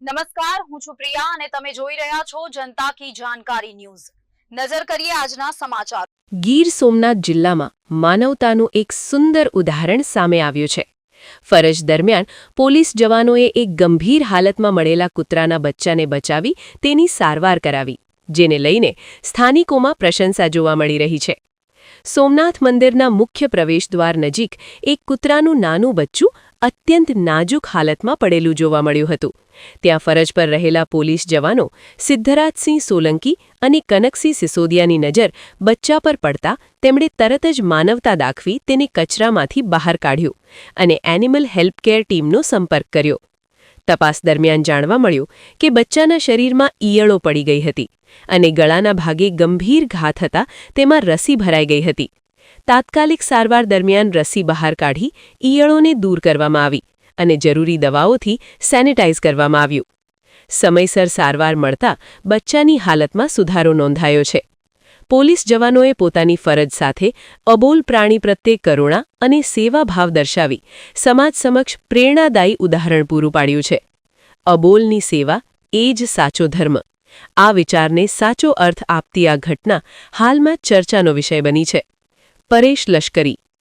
નમસ્કાર, હું છું પ્રિયા અને તમે જોઈ રહ્યા છો જનતા કી જાણકારી ન્યૂઝ। નજર કરીએ આજના સમાચાર। ગીર સોમનાથ જિલ્લામાં માનવતાનું એક સુંદર ઉદાહરણ સામે આવ્યું છે। ફરજ દરમિયાન પોલીસ જવાનોએ એક ગંભીર હાલતમાં મળેલા કૂતરાના બચ્ચાને બચાવી તેની સારવાર કરાવી, જેને લઈને સ્થાનિકોમાં પ્રશંસા જોવા મળી રહી છે। સોમનાથ મંદિરના મુખ્ય પ્રવેશદ્વાર નજીક એક કૂતરાનું નાનું બચ્ચું અત્યંત નાજુક હાલતમાં પડેલું જોવા મળ્યું હતું। ત્યાં ફરજ પર રહેલા પોલીસ જવાનો સિદ્ધરાજસિંહ સોલંકી અને કનકસિંહ સિસોદિયાની નજર બચ્ચા પર પડતા તેમણે તરત જ માનવતા દાખવી તેને કચરામાંથી બહાર કાઢ્યું અને એનિમલ હેલ્પકેર ટીમનો સંપર્ક કર્યો। તપાસ દરમિયાન જાણવા મળ્યું કે બચ્ચાના શરીરમાં ઈયળો પડી ગઈ હતી અને ગળાના ભાગે ગંભીર ઘા થતા તેમાં રસી ભરાઈ ગઈ હતી। તાત્કાલિક સારવાર દરમિયાન રસી બહાર કાઢી ઈયળોને દૂર કરવામાં આવી અને જરૂરી દવાઓથી સેનિટાઈઝ કરવામાં આવ્યું। સમયસર સારવાર મળતા બચ્ચાની હાલતમાં સુધારો નોંધાયો છે। પોલીસ જવાનોએ પોતાની ફરજ સાથે અબોલ પ્રાણી પ્રત્યે કરુણા અને સેવાભાવ દર્શાવી સમાજ સમક્ષ પ્રેરણાદાયી ઉદાહરણ પૂરું પાડ્યું છે। અબોલની સેવા એ જ સાચો ધર્મ। આ વિચારને સાચો અર્થ આપતી આ ઘટના હાલમાં ચર્ચાનો વિષય બની છે। પરેશ લશ્કરી।